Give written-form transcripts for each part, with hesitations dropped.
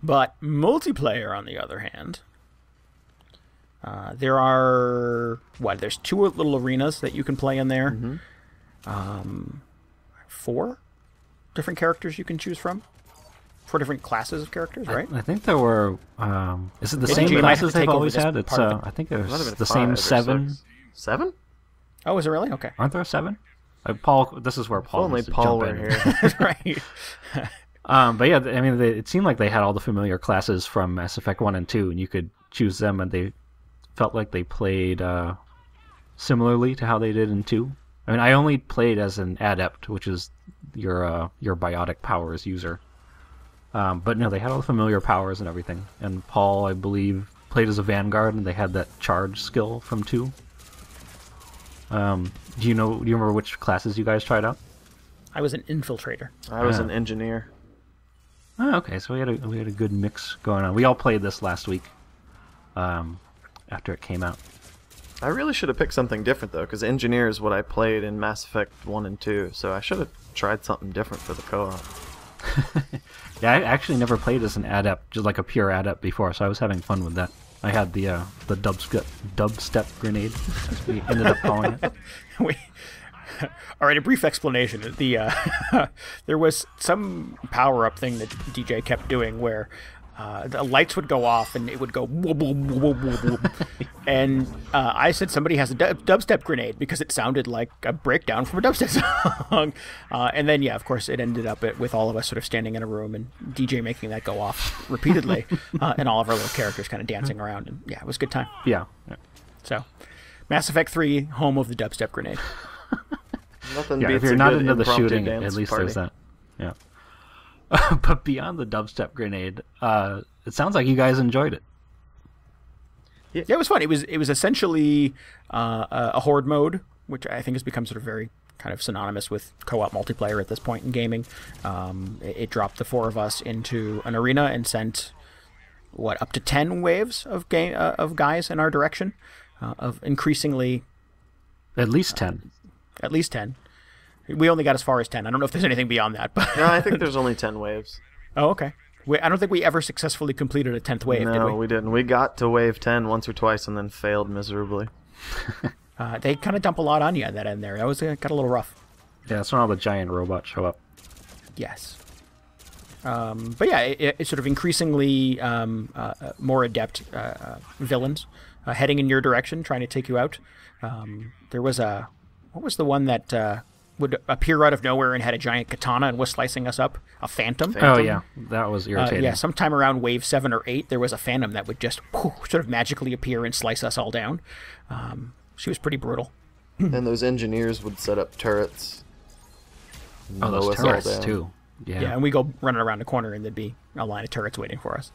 But multiplayer, on the other hand, there are there's 2 little arenas that you can play in there. 4 different characters you can choose from. 4 different classes of characters, right? I think there were. Is it the Maybe same you might have classes to take they've over always this had? It's. part of it. I think Might have there's been the 5 same or 7. 6. 7? Oh, is it really? Okay. Aren't there 7? Paul, this is where Paul. If only wants to Paul jump were in. here. Right. But yeah, I mean, it seemed like they had all the familiar classes from Mass Effect 1 and 2, and you could choose them, and they felt like they played similarly to how they did in 2. I mean, I only played as an adept, which is your biotic powers user. But no, they had all the familiar powers and everything. And Paul, I believe, played as a Vanguard, and they had that charge skill from 2. Do you remember which classes you guys tried out? I was an infiltrator. I was an engineer. Oh, okay, so we had a good mix going on. We all played this last week, after it came out. I really should have picked something different, though, because engineer is what I played in Mass Effect 1 and 2, so I should have tried something different for the co-op. Yeah, I actually never played as an adept, just like a pure adept before, so I was having fun with that. I had the dubstep grenade, as we ended up calling it. All right, a brief explanation. There was some power-up thing that DJ kept doing where the lights would go off and it would go whoop, whoop, whoop, whoop, whoop. And I said somebody has a dubstep grenade because it sounded like a breakdown from a dubstep song. And then, yeah, of course, it ended up with all of us sort of standing in a room and DJ making that go off repeatedly and all of our little characters kind of dancing around. And yeah, it was a good time. Yeah. So, Mass Effect 3, home of the dubstep grenade. Nothing Yeah, beats if you're a not good into the impromptu shooting, dance at least party. there's that. Yeah. But beyond the dubstep grenade, it sounds like you guys enjoyed it. Yeah, it was fun. It was essentially a horde mode, which I think has become sort of very kind of synonymous with co-op multiplayer at this point in gaming. It dropped the 4 of us into an arena and sent up to 10 waves of guys in our direction, of increasingly At least 10. at least 10. We only got as far as 10. I don't know if there's anything beyond that, but No, I think there's only 10 waves. oh, okay. I don't think we ever successfully completed a 10th wave, did No, we? we didn't. We got to wave 10 once or twice and then failed miserably. They kind of dump a lot on you at that end there. That was got a little rough. Yeah, that's when all the giant robots show up. Yes. But yeah, it's sort of increasingly more adept villains heading in your direction, trying to take you out. There was what was the one that would appear out of nowhere and had a giant katana and was slicing us up? A phantom? Oh, yeah. That was irritating. Yeah, sometime around wave 7 or 8, there was a phantom that would just sort of magically appear and slice us all down. She was pretty brutal. And those engineers would set up turrets. Oh, mow those us all turrets, down. too. Yeah, and we go running around the corner and there'd be a line of turrets waiting for us.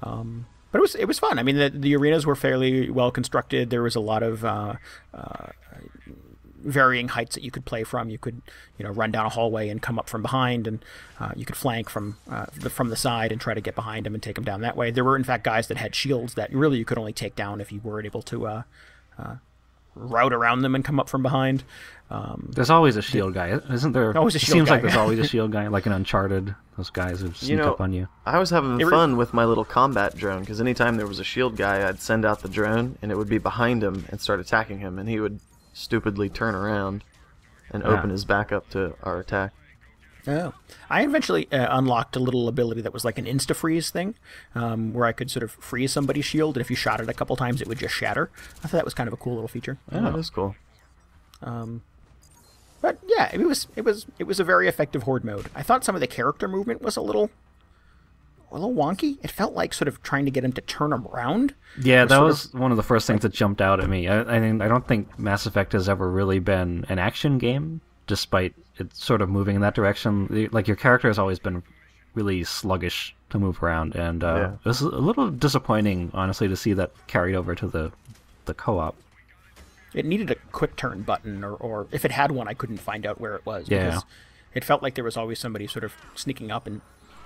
But it was fun. I mean, the arenas were fairly well constructed. There was a lot of varying heights that you could play from. You could, run down a hallway and come up from behind, and you could flank from the side and try to get behind them and take them down that way. There were, in fact, guys that had shields that really you could only take down if you weren't able to route around them and come up from behind. There's always a shield guy, isn't there? Always a It shield seems guy. like there's always a shield guy, like in Uncharted. Those guys who sneak up on you. I was having fun with my little combat drone, because anytime there was a shield guy, I'd send out the drone, and it would be behind him and start attacking him, and he would stupidly turn around and open his back up to our attack. Oh. I eventually unlocked a little ability that was like an insta-freeze thing, where I could sort of freeze somebody's shield, and if you shot it a couple times, it would just shatter. I thought that was kind of a cool little feature. Oh, that is cool. But yeah, it was a very effective horde mode. I thought some of the character movement was a little wonky. It felt like sort of trying to get him to turn around. Yeah, that was one of the first things that jumped out at me. I mean, I don't think Mass Effect has ever really been an action game, despite it sort of moving in that direction. Like, your character has always been really sluggish to move around, and it was a little disappointing, honestly, to see that carried over to the co-op. It needed a quick turn button, or if it had one, I couldn't find out where it was. Yeah. Because it felt like there was always somebody sort of sneaking up and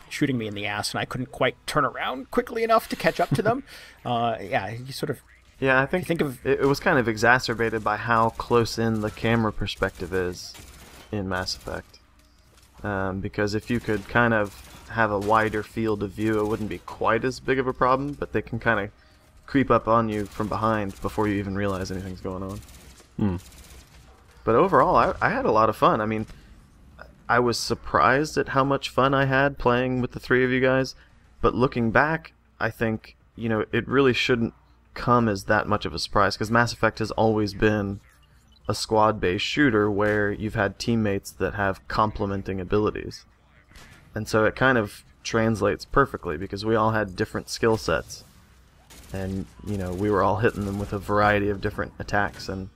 shooting me in the ass, and I couldn't quite turn around quickly enough to catch up to them. You sort of... Yeah, I think it was kind of exacerbated by how close in the camera perspective is in Mass Effect. because if you could kind of have a wider field of view, it wouldn't be quite as big of a problem, but they can kind of creep up on you from behind before you even realize anything's going on. But overall, I had a lot of fun. I mean, I was surprised at how much fun I had playing with the three of you guys, but looking back, I think, it really shouldn't come as that much of a surprise, because Mass Effect has always been a squad-based shooter where you've had teammates that have complementing abilities. And so it kind of translates perfectly, because we all had different skill sets. And, we were all hitting them with a variety of different attacks, and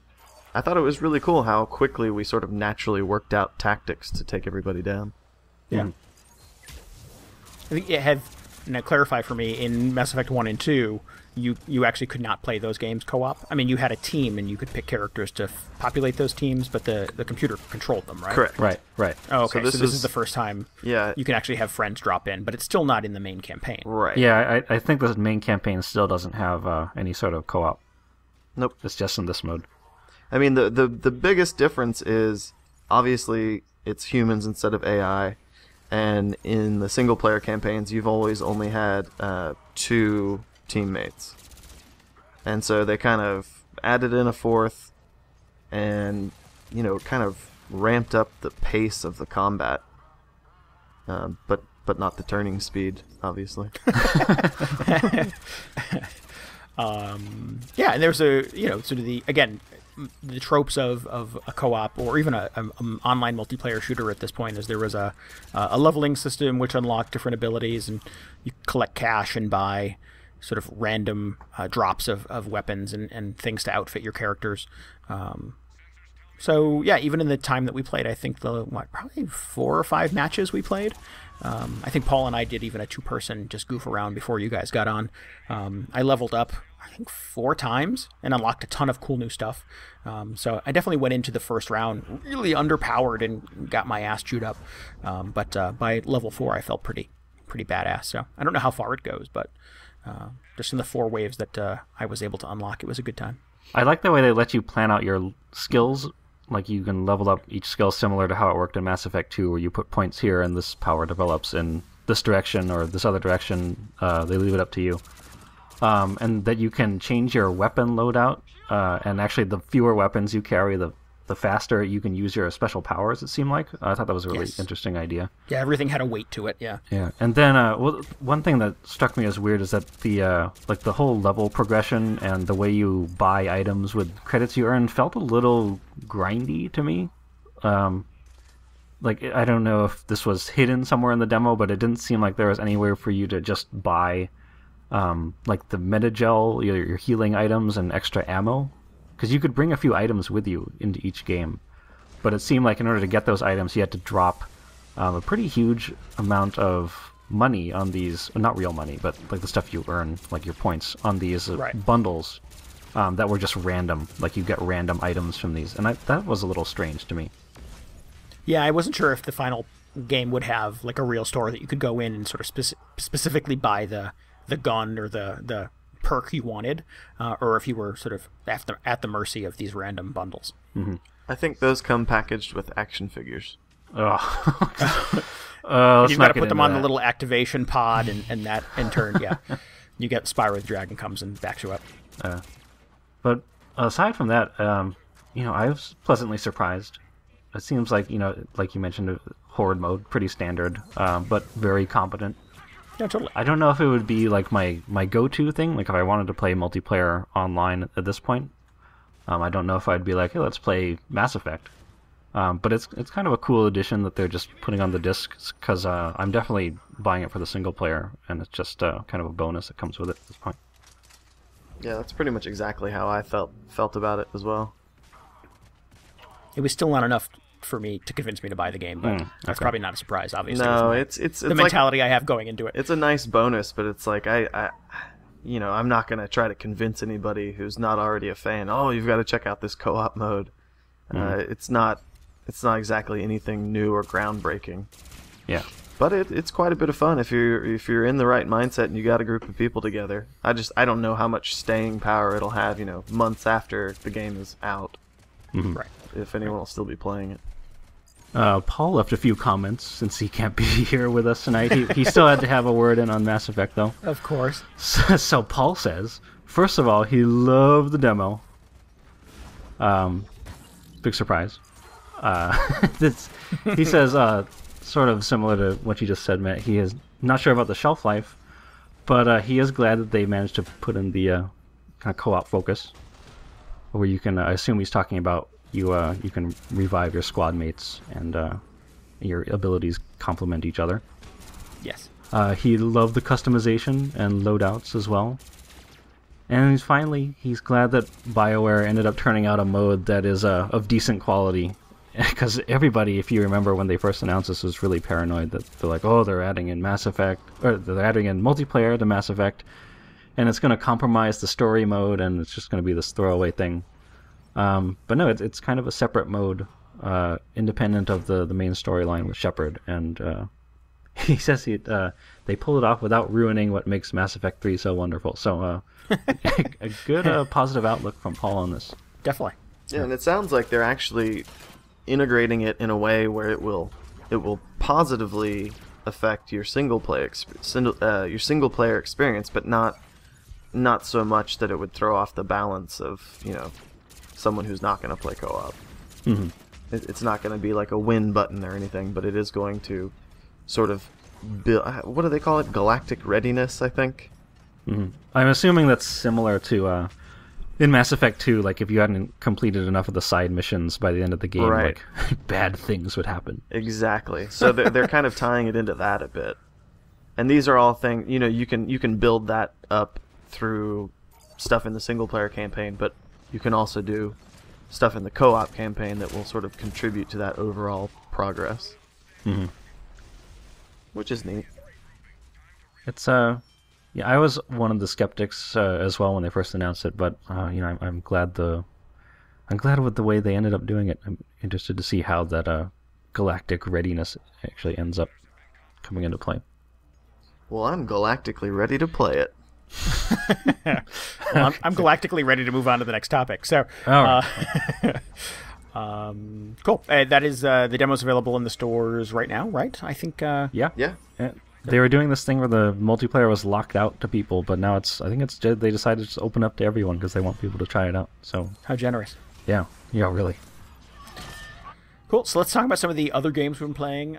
I thought it was really cool how quickly we sort of naturally worked out tactics to take everybody down. Yeah. I think it had, now clarify for me, in Mass Effect 1 and 2, you actually could not play those games co-op. I mean, you had a team, and you could pick characters to populate those teams, but the computer controlled them, right? Correct. Right. Oh, okay, so this is the first time you can actually have friends drop in, but it's still not in the main campaign. Right. Yeah, I think the main campaign still doesn't have any sort of co-op. Nope. It's just in this mode. I mean, the biggest difference is, obviously, it's humans instead of AI, and in the single-player campaigns, you've always only had 2 teammates. And so they kind of added in a 4th, and, kind of ramped up the pace of the combat. But not the turning speed, obviously. Yeah, and there's sort of the tropes of a co-op or even an online multiplayer shooter at this point is there was a leveling system which unlocked different abilities, and you collect cash and buy sort of random drops of weapons and things to outfit your characters. So yeah, even in the time that we played, I think probably 4 or 5 matches we played. I think Paul and I did even a 2-person just goof around before you guys got on. I leveled up, I think, 4 times and unlocked a ton of cool new stuff. So I definitely went into the first round really underpowered and got my ass chewed up. But by level 4, I felt pretty badass. So I don't know how far it goes, but just in the 4 waves that I was able to unlock, it was a good time. I like the way they let you plan out your skills. Like, you can level up each skill similar to how it worked in Mass Effect 2, where you put points here and this power develops in this direction or this other direction. They leave it up to you. And that you can change your weapon loadout, and actually the fewer weapons you carry, the faster you can use your special powers, it seemed like. I thought that was a really interesting idea. Yeah, everything had a weight to it, yeah. Yeah, and then one thing that struck me as weird is that the whole level progression and the way you buy items with credits you earn felt a little grindy to me. I don't know if this was hidden somewhere in the demo, but it didn't seem like there was anywhere for you to just buy the Metagel, your healing items, and extra ammo. Because you could bring a few items with you into each game. But it seemed like in order to get those items, you had to drop a pretty huge amount of money on these, not real money, but like the stuff you earn, like your points, on these bundles that were just random. Like, you get random items from these. And that was a little strange to me. Yeah, I wasn't sure if the final game would have like a real store that you could go in and sort of specifically buy the gun or the perk you wanted, or if you were sort of at the mercy of these random bundles. Mm-hmm. I think those come packaged with action figures. Oh. You've got to put them on the little activation pod, and that in turn, you get Spyro the Dragon comes and backs you up. But aside from that, I was pleasantly surprised. It seems like, like you mentioned, horde mode, pretty standard, but very competent. Yeah, totally. I don't know if it would be like my go-to thing, like if I wanted to play multiplayer online at this point. I don't know if I'd be like, hey, let's play Mass Effect. But it's kind of a cool addition that they're just putting on the discs, because I'm definitely buying it for the single player, and it's just kind of a bonus that comes with it at this point. Yeah, that's pretty much exactly how I felt about it as well. It was still not enough for me to convince me to buy the game, but that's probably not a surprise, obviously. No, it's the mentality I have going into it. It's a nice bonus, but it's like I'm not going to try to convince anybody who's not already a fan, oh, you've got to check out this co-op mode. It's not exactly anything new or groundbreaking. Yeah. But it's quite a bit of fun if you're in the right mindset and you got a group of people together. I don't know how much staying power it'll have, months after the game is out. Mm-hmm. Right. If anyone will still be playing it. Paul left a few comments since he can't be here with us tonight. He still had to have a word in on Mass Effect, though. Of course. So Paul says, first of all, he loved the demo. Big surprise. He says, sort of similar to what you just said, Matt. He is not sure about the shelf life, but he is glad that they managed to put in the kind of co-op focus, where you can. I assume he's talking about you can revive your squad mates and your abilities complement each other. Yes. He loved the customization and loadouts as well. And he's glad that Bioware ended up turning out a mode that is of decent quality. Because everybody, if you remember when they first announced this, was really paranoid that they're like, oh, they're adding in Mass Effect, or they're adding in multiplayer to Mass Effect, and it's going to compromise the story mode, and it's just going to be this throwaway thing. But no, it's kind of a separate mode, independent of the main storyline with Shepard, and he says they pulled it off without ruining what makes Mass Effect 3 so wonderful. So a good positive outlook from Paul on this. Definitely. Yeah, and it sounds like they're actually integrating it in a way where it will positively affect your single player experience, but not so much that it would throw off the balance of someone who's not going to play co-op. Mm-hmm. It's not going to be like a win button or anything, but it is going to sort of build. What do they call it? Galactic readiness, I think. Mm-hmm. I'm assuming that's similar to in Mass Effect 2, like if you hadn't completed enough of the side missions by the end of the game, right, like bad things would happen. Exactly. So they're kind of tying it into that a bit. And these are all things, you can build that up through stuff in the single player campaign, but you can also do stuff in the co-op campaign that will sort of contribute to that overall progress. Mm-hmm. Which is neat. It's yeah, I was one of the skeptics as well when they first announced it, but I'm glad with the way they ended up doing it. I'm interested to see how that galactic readiness actually ends up coming into play. Well, I'm galactically ready to play it. Well, I'm galactically ready to move on to the next topic. So, right. Cool. That is the demo's available in the stores right now, right? I think. Yeah. Yeah. They were doing this thing where the multiplayer was locked out to people, but now they decided to just open up to everyone because they want people to try it out. So how generous. Yeah, really. Cool. So let's talk about some of the other games we've been playing.